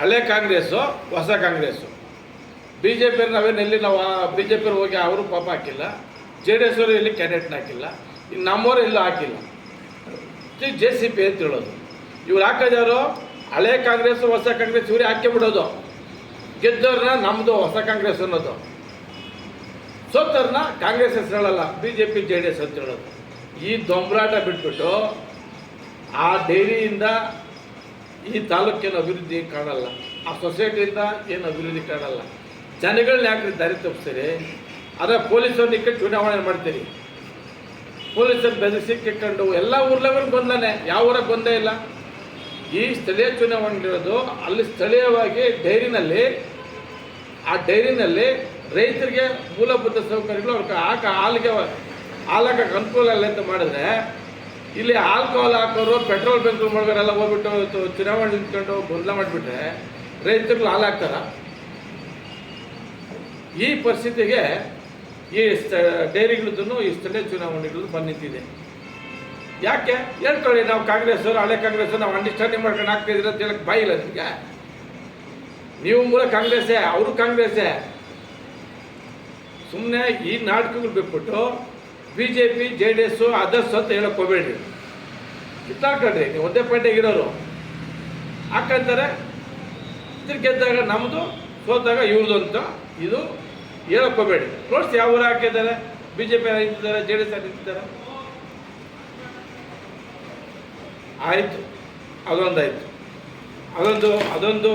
ಹಳೆ ಕಾಂಗ್ರೆಸ್ಸು ಹೊಸ Congress. B J ಪಿಯವ್ರು ನಾವೇನೆಲ್ಲಿ ನಾವು ಬಿ ಜೆ ಪಿಯವ್ರು ಹೋಗಿ ಅವರು ಪಾಪ ಹಾಕಿಲ್ಲ, ಜೆ ಡಿ ಎಸ್ ಅವರು ಎಲ್ಲಿ ಕ್ಯಾಂಡಿಡೇಟ್ನ ಹಾಕಿಲ್ಲ, ಇನ್ನು ನಮ್ಮವರು ಎಲ್ಲೂ ಹಾಕಿಲ್ಲ. ಜೆ ಸಿ ಪಿ ಅಂತ ಹೇಳೋದು. ಇವ್ರು ಹಾಕೋದ್ಯಾರು ಹಳೆ ಕಾಂಗ್ರೆಸ್ಸು ಹೊಸ ಕಾಂಗ್ರೆಸ್ ಇವರೇ ಹಾಕಿ ಬಿಡೋದು. ಗೆದ್ದವ್ರನ್ನ ನಮ್ಮದು ಹೊಸ ಕಾಂಗ್ರೆಸ್ ಅನ್ನೋದು, ಸೋತವ್ರನ್ನ ಕಾಂಗ್ರೆಸ್ ಹೆಸರು ಹೇಳಲ್ಲ, B J P J D S ಅಂತ ಹೇಳೋದು. ಈ ದೊಂಬರಾಟ ಬಿಟ್ಬಿಟ್ಟು ಆ ಡೈರಿಯಿಂದ ಈ ತಾಲೂಕಿನ ಅಭಿವೃದ್ಧಿ ಕಾಣಲ್ಲ, ಆ ಸೊಸೈಟಿಯಿಂದ ಏನು ಅಭಿವೃದ್ಧಿ ಕಾಣಲ್ಲ. ಜನಗಳನ್ನ ಯಾಕೆ ದಾರಿ ತಪ್ಪಿಸ್ತೀರಿ? ಅದೇ ಪೊಲೀಸವ್ರನ್ನ ಇಕ್ಕಟ್ಟು ಚುನಾವಣೆ ಮಾಡ್ತೀರಿ, ಪೊಲೀಸರು ಬೆದರಿಸಿ ಕಿಕ್ಕೊಂಡು ಎಲ್ಲ ಊರ್ಲೆವರೆಗೂ ಗೊಂದಲನೇ, ಯಾವ ಊರಾಗ ಗೊಂದಲ ಇಲ್ಲ. ಈ ಸ್ಥಳೀಯ ಚುನಾವಣೆ ಇರೋದು ಅಲ್ಲಿ ಸ್ಥಳೀಯವಾಗಿ ಡೈರಿನಲ್ಲಿ, ಆ ಡೈರಿನಲ್ಲಿ ರೈತರಿಗೆ ಮೂಲಭೂತ ಸೌಕರ್ಯಗಳು ಅವ್ರಿಗೆ ಹಾಲಾಕಕ್ಕೆ ಅನುಕೂಲ ಇಲ್ಲ ಅಂತ ಮಾಡಿದ್ರೆ, ಇಲ್ಲಿ ಆಲ್ಕೋಹಾಲ್ ಹಾಕೋರು ಪೆಟ್ರೋಲ್ ಬಂಕ್ ಮಾಡೋರೆಲ್ಲ ಹೋಗ್ಬಿಟ್ಟು ಚುನಾವಣೆ ನಿಂತ್ಕೊಂಡು ಗೊಂದಲ ಮಾಡಿಬಿಟ್ರೆ ರೈತರುಗಳು ಹಾಲು ಹಾಕ್ತಾರ? ಈ ಪರಿಸ್ಥಿತಿಗೆ ಈ ಡೈರಿಗಳದ್ದು ಈ ಸ್ಥಳೀಯ ಚುನಾವಣೆಗಳು ಬಂದು ನಿಂತಿದೆ. ಯಾಕೆ ಹೇಳ್ಕೊಳ್ಳಿ, ನಾವು ಕಾಂಗ್ರೆಸ್ ಅವರು ಹಳೆ ಕಾಂಗ್ರೆಸ್ ನಾವು ಅಂಡರ್ಸ್ಟ್ಯಾಂಡಿಂಗ್ ಮಾಡ್ಕೊಂಡು ಆಗ್ತಾಯಿದ್ರೆ ಅಂತ ಹೇಳಕ್ಕೆ ಬಾಯಿಲ್ಲ ನಿಮಗೆ. ನೀವು ಮೂಲ ಕಾಂಗ್ರೆಸ್ಸೇ, ಅವರು ಕಾಂಗ್ರೆಸ್ಸೇ. ಸುಮ್ಮನೆ ಈ ನಾಟಕಗಳು ಬಿಟ್ಬಿಟ್ಟು B J P J D S others ಅಂತ ಹೇಳಕ್ಕೆ ಹೋಗ್ಬೇಡ್ರಿ, ಕಿತ್ತಾಡ್ಕೊಳ್ರಿ. ನೀವು ಒಂದೇ ಪಾಯಿಂಟಾಗಿ ಇರೋರು ಹಾಕಂತಾರೆ, ಗೆದ್ದಾಗ ನಮ್ಮದು, ಸೋತಾಗ ಇವ್ರದ್ದು ಅಂತ ಇದು ಹೇಳಕ್ಕೆ ಹೋಗ್ಬೇಡಿ. ನೋಡ್ಸಿ ಯಾವ ಊರು ಹಾಕಿದ್ದಾರೆ, ಬಿ ಜೆ ಪಿ ನಿಂತಿದ್ದಾರೆ, ಜೆ ಡಿ ಎಸ್ ನಿಂತಿದ್ದಾರೆ. ಆಯಿತು, ಅದೊಂದಾಯಿತು. ಅದೊಂದು